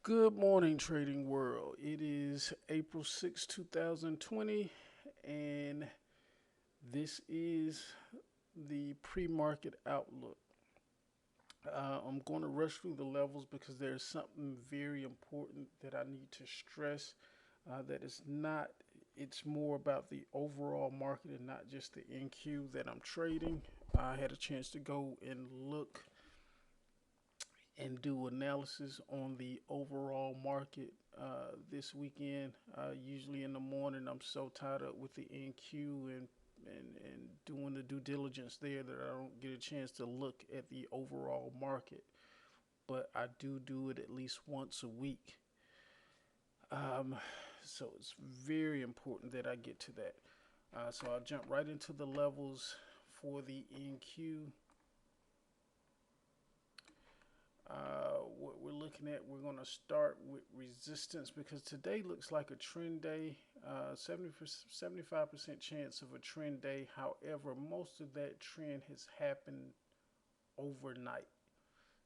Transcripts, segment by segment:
Good morning, trading world. It is April 6th, 2020, and this is the pre market outlook. I'm going to rush through the levels because there's something very important that I need to stress. That is not, it's more about the overall market and not just the NQ that I'm trading. I had a chance to go and look and do analysis on the overall market this weekend. Usually in the morning, I'm so tied up with the NQ and doing the due diligence there that I don't get a chance to look at the overall market. But I do it at least once a week. Um, so it's very important that I get to that. So I'll jump right into the levels for the NQ. What we're looking at, we're going to start with resistance because today looks like a trend day. 75% chance of a trend day. However, most of that trend has happened overnight.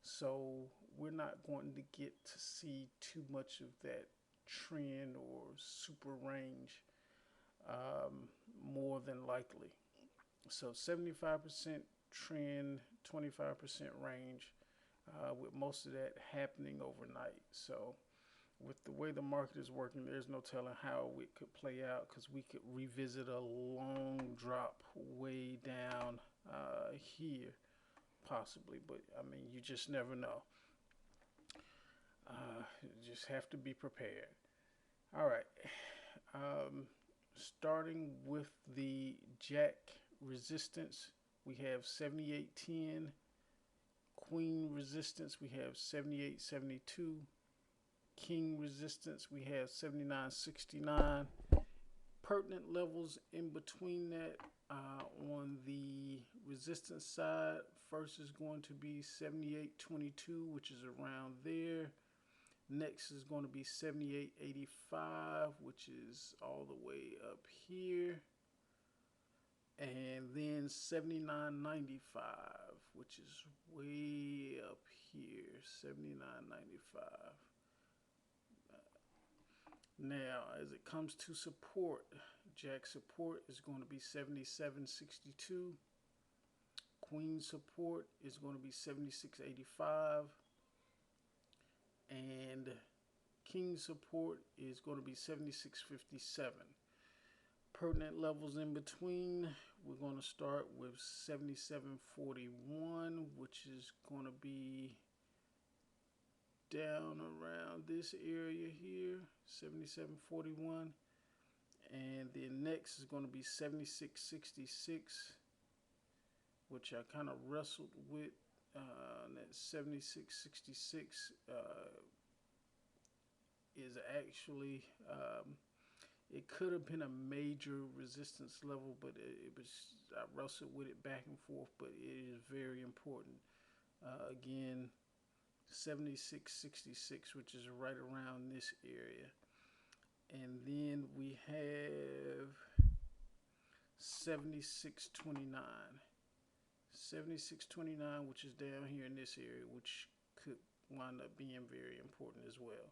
So we're not going to get to see too much of that trend or super range, um, more than likely. So 75% trend, 25% range, with most of that happening overnight. So, with the way the market is working, there's no telling how it could play out because we could revisit a long drop way down here, possibly. But I mean, you just never know. You just have to be prepared. All right. Um, Starting with the Jack resistance, we have 78.10. Queen resistance, we have 78.72. King resistance, we have 79.69. Pertinent levels in between that, on the resistance side, first is going to be 78.22, which is around there. Next is going to be 78.85, which is all the way up here. And then 79.95, which is way up here. 79.95. Now, as it comes to support, Jack support is going to be 77.62. Queen support is going to be 76.85. And King support is going to be 76.57. Pertinent levels in between, we're going to start with 77.41, which is going to be down around this area here, 77.41. And then next is going to be 76.66, which I kind of wrestled with. That 76.66 is actually, it could have been a major resistance level, but it was, I wrestled with it back and forth, but it is very important. Again, 76.66, which is right around this area. And then we have 76.29. 76.29, which is down here in this area, which could wind up being very important as well.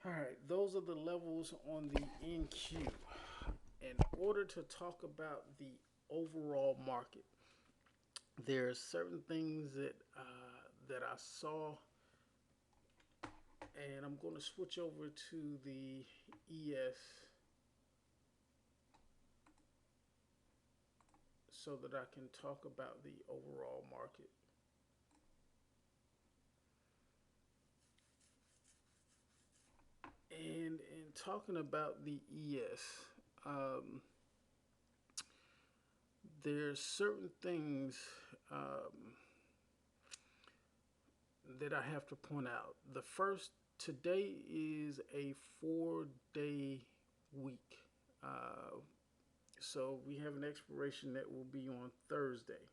All right, those are the levels on the NQ. In order to talk about the overall market, there are certain things that I saw, and I'm going to switch over to the ES so that I can talk about the overall market. And in talking about the ES, um, there's certain things, um, that I have to point out. The first, today is a 4 day week. Uh, so we have an expiration that will be on Thursday.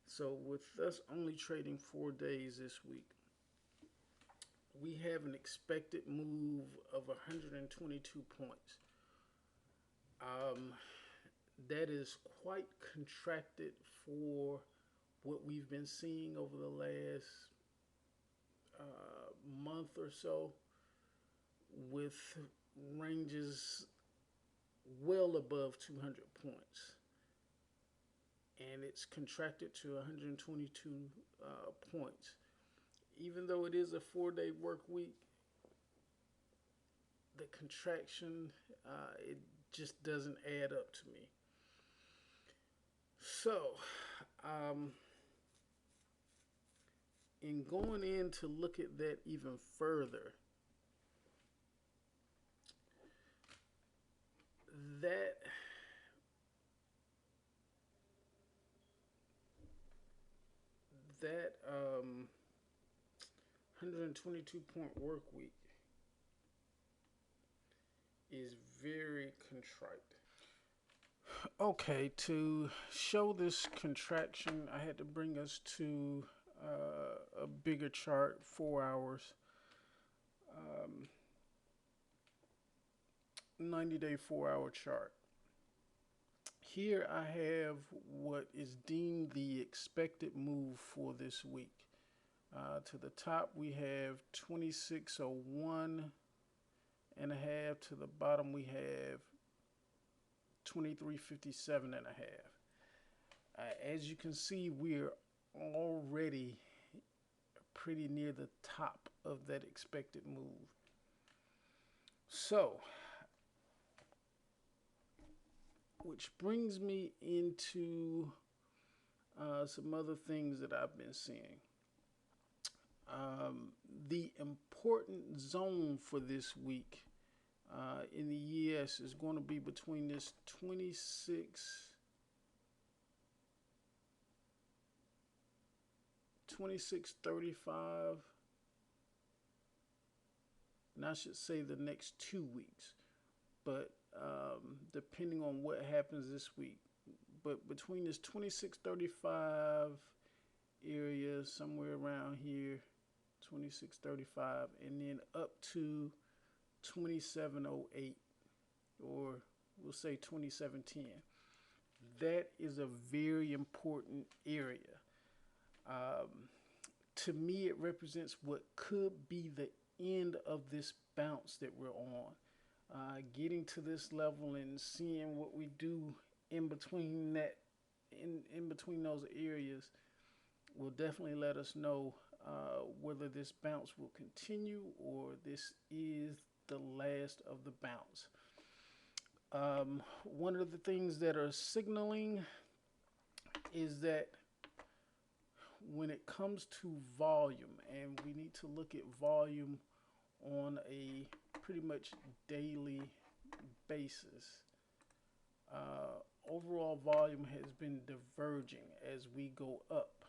So with us only trading 4 days this week, we have an expected move of 122 points. Um, that is quite contracted for what we've been seeing over the last or so with ranges well above 200 points. And it's contracted to 122 points. Even though it is a 4 day work week, the contraction, it just doesn't add up to me. So, um, in going in to look at that even further, that that 122-point work week is very contrite. Okay, to show this contraction, I had to bring us to a bigger chart, 4 hours, 90-day 4 hour chart. Here I have what is deemed the expected move for this week. To the top we have 2601 and a half. To the bottom we have 2357 and a half. As you can see, we're already pretty near the top of that expected move. So, which brings me into some other things that I've been seeing. The important zone for this week in the ES is going to be between this 2635, and I should say the next 2 weeks, but depending on what happens this week. But between this 2635 area, somewhere around here, 2635, and then up to 2708, or we'll say 2710. That is a very important area. To me, it represents what could be the end of this bounce that we're on. Getting to this level and seeing what we do in between that, in between those areas, will definitely let us know whether this bounce will continue or this is the last of the bounce. One of the things that are signaling is that when it comes to volume, and we need to look at volume on a pretty much daily basis, overall volume has been diverging as we go up.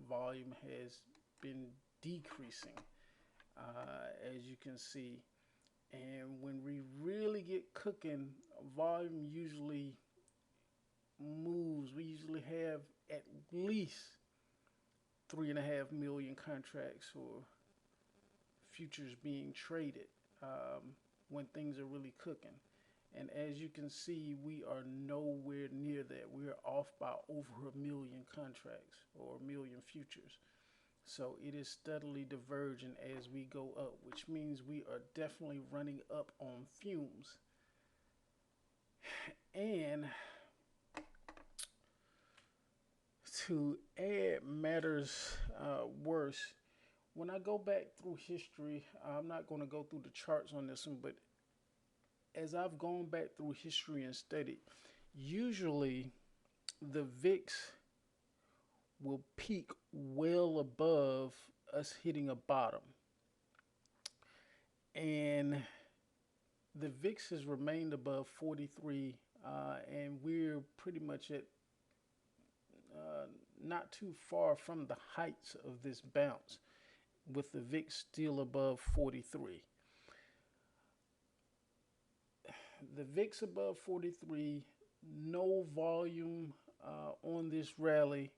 Volume has been decreasing, as you can see. And when we really get cooking, volume usually moves. We usually have at least 3.5 million contracts or futures being traded when things are really cooking. And as you can see, we are nowhere near that. We are off by over 1 million contracts or 1 million futures. So it is steadily diverging as we go up, which means we are definitely running up on fumes. And to add matters worse, when I go back through history, I'm not going to go through the charts on this one, but as I've gone back through history and studied, usually the VIX will peak well above us hitting a bottom. And the VIX has remained above 43, and we're pretty much at not too far from the heights of this bounce, with the VIX still above 43. The VIX above 43, no volume on this rally,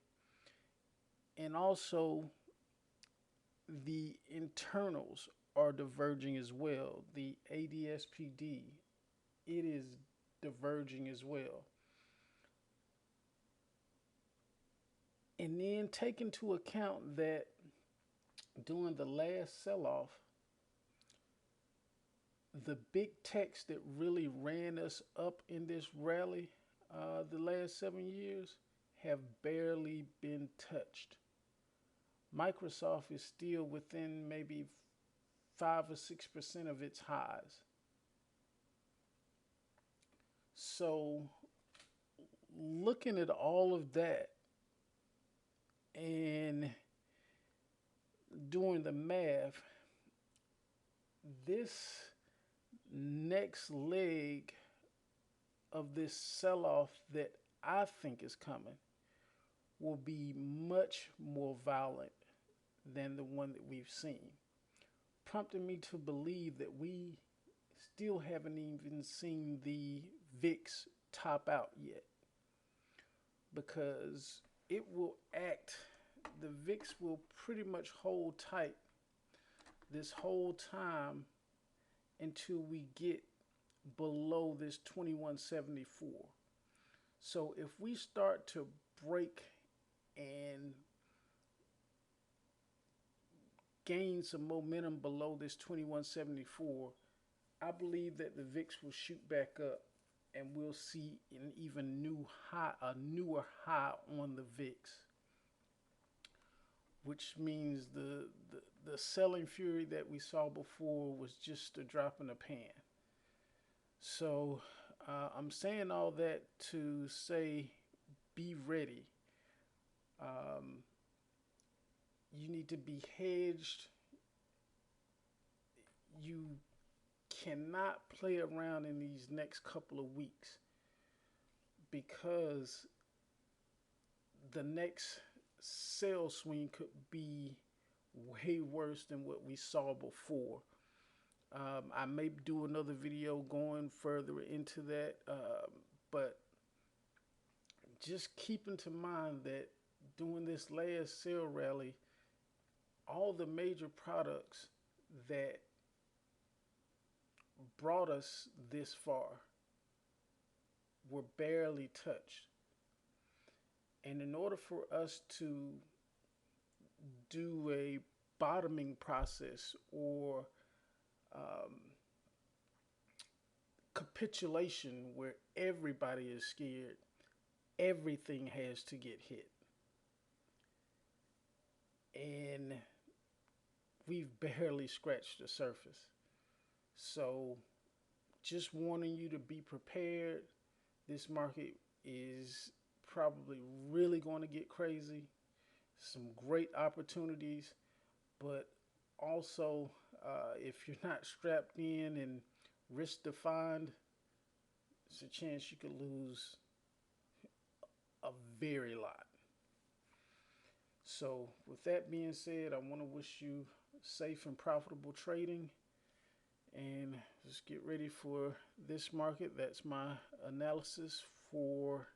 and also the internals are diverging as well. The ADSPD, it is diverging as well. And then take into account that during the last sell-off, The big techs that really ran us up in this rally the last 7 years have barely been touched. Microsoft is still within maybe 5 or 6% of its highs. So, looking at all of that and doing the math, this next leg of this sell off that I think is coming will be much more violent than the one that we've seen, prompting me to believe that we still haven't even seen the VIX top out yet, because it will act, the VIX will pretty much hold tight this whole time until we get below this 2174. So if we start to break and gain some momentum below this 2174, I believe that the VIX will shoot back up and we'll see an even new high, a newer high on the VIX, which means the selling fury that we saw before was just a drop in the pan. So I'm saying all that to say, be ready. You need to be hedged. You cannot play around in these next couple of weeks, because the next sell swing could be way worse than what we saw before. I may do another video going further into that, but just keep into mind that during this last sale rally, all the major products that brought us this far were barely touched. And in order for us to do a bottoming process or capitulation where everybody is scared, everything has to get hit. And we've barely scratched the surface. So just warning you to be prepared. This market is probably really going to get crazy. Some great opportunities, but also if you're not strapped in and risk defined, there's a chance you could lose a very lot. So with that being said, I want to wish you safe and profitable trading, and just get ready for this market. That's my analysis for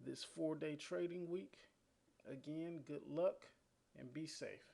this 4-day trading week. Again, good luck and be safe.